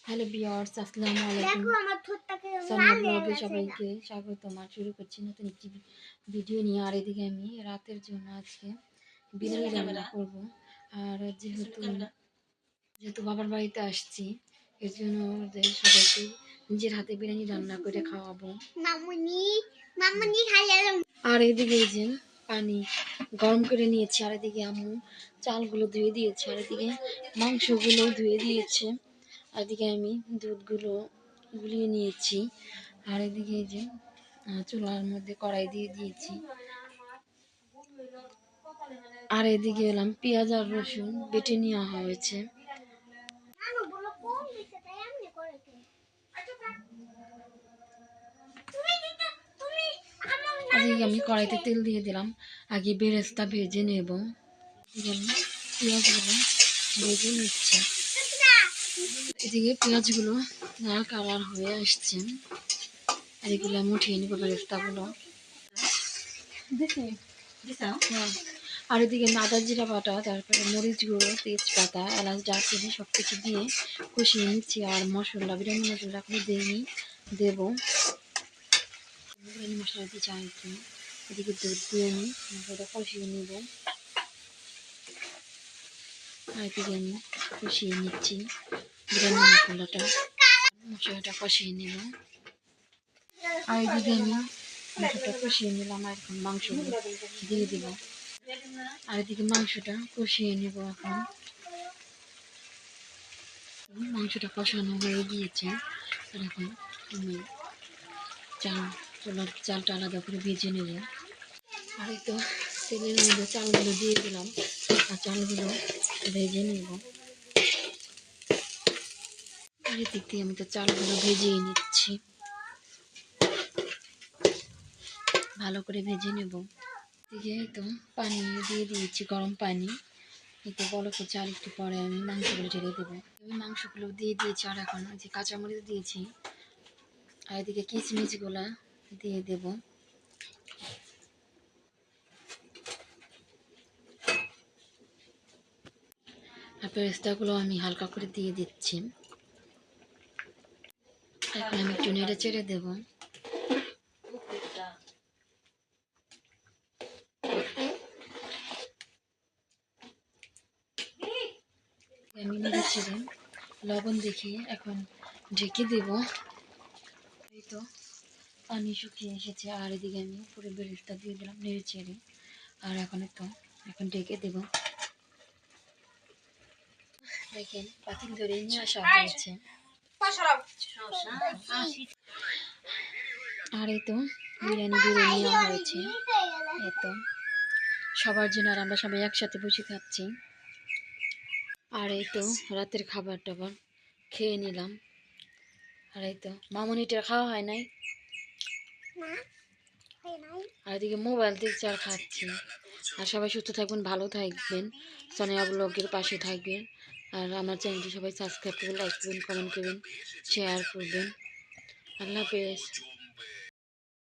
Hello viewers, আসসালামু আলাইকুম। সোনিয়া ব্লগে সবাইকে স্বাগতম। শুরু করছি নতুন একটি ভিডিও নিয়ে। আর এদিকে আমি রাতের জন্য আজকে বিরিয়ানি রান্না করব। আর যেহেতু বাবার বাড়িতে আসছি, এর জন্য ওদের সবাইকে নিজের হাতে বিরিয়ানি রান্না করে খাওয়াবো। আর এদিকে এই যে পানি গরম করে নিয়েছি, আর এদিকে আম্মু চালগুলো ধুয়ে দিয়েছে, আর এদিকে মাংসগুলো ধুয়ে দিয়েছে, আর এদিকে আমি দুধগুলো গুলিয়ে নিয়েছি, আর এদিকে এই যে চুলার মধ্যে কড়াই দিয়ে দিয়েছি, আর এদিকে এলাম পেঁয়াজ আর রসুন বেটে নেওয়া হয়েছে। এদিকে আমি কড়াইতে তেল দিয়ে দিলাম, আগে বেরেস্তা ভেজে নেব। পেঁয়াজগুলো ভেজে নিচ্ছে, এদিকে পেঁয়াজগুলো লাল কালার হয়ে আসছে, আর এগুলো আমি উঠিয়ে নিব বেরেস্তাগুলো। আর এদিকে আদা জিরা বাটা, তারপরে মরিচ গুঁড়ো, তেজপাতা, এলাচ, দারচিনি সব কিছু দিয়ে কষিয়ে নিচ্ছি। আর মশলা, বিরিয়ানি মশলা এখনো দিইনি, দেবো। বিরিয়ানি মশলা দিয়ে চাই কি, এদিকে দুধ দিয়ে আমি মশলাটা কষিয়ে নিব, আর এদিকে আমি কষিয়ে নিচ্ছি বিরিয়ানি মশলাটা কষিয়ে নেব। আর এদিকে আমি মশলাটা কষিয়ে নিলাম, আর এখন মাংসগুলো দিয়ে দেব। আর এদিকে মাংসটা কষিয়ে নেব। এখন মাংসটা কষানো হয়ে গিয়েছে, আর এখন আমি চালটা আলাদা করে ভেজে নেব। আর এই তো তেলের মধ্যে চালগুলো দিয়ে দিলাম, আর চালগুলো ভেজে নেব। আর এদিক দিয়ে আমি তো চালগুলো ভেজেই নিচ্ছি, ভালো করে ভেজে নেব। এদিকে তো পানি দিয়ে দিয়েছি, গরম পানি। এতে বলো তো চাল একটু পরে আমি মাংসগুলো ঢেলে দেবো। আমি মাংসগুলো দিয়ে দিয়েছি, আর এখন ওই যে কাঁচামরিচ দিয়েছি, আর এদিকে কিশমিশগুলা দিয়ে দেব। আর পেস্তাগুলো আমি হালকা করে দিয়ে দিচ্ছি। এখন আমি একটু নেড়ে চেড়ে দেবো। আমি নেড়ে চেড়ে লবণ দেখিয়ে এখন ঢেকে দেব। এই তো পানি শুকিয়ে এসেছে, আর এদিকে আমি পুরো বেরেস্তা দিয়ে দিলাম নেড়ে চেড়ে, আর এখন ঢেকে দেব। দেখেন পাতিল ধরে নিয়ে আসা হয়েছে, আর এই তো বিরিয়ানি নেওয়া হয়েছে। এই তো সবার জন্য, আর আমরা সবাই একসাথে বসে খাচ্ছি। আর এই তো রাতের খাবার টাবার খেয়ে নিলাম। আর এই তো মামনিটার খাওয়া হয় নাই, আর এদিকে মোবাইল দেখছি আর খাচ্ছি। আর সবাই সুস্থ থাকবেন, ভালো থাকবেন, সোনিয়া ব্লগের পাশে থাকবেন। আর আমার চ্যানেলটি সবাই সাবস্ক্রাইব করবেন, লাইক করবেন, কমেন্ট করবেন, শেয়ার করবেন। আল্লাহ হাফেজ।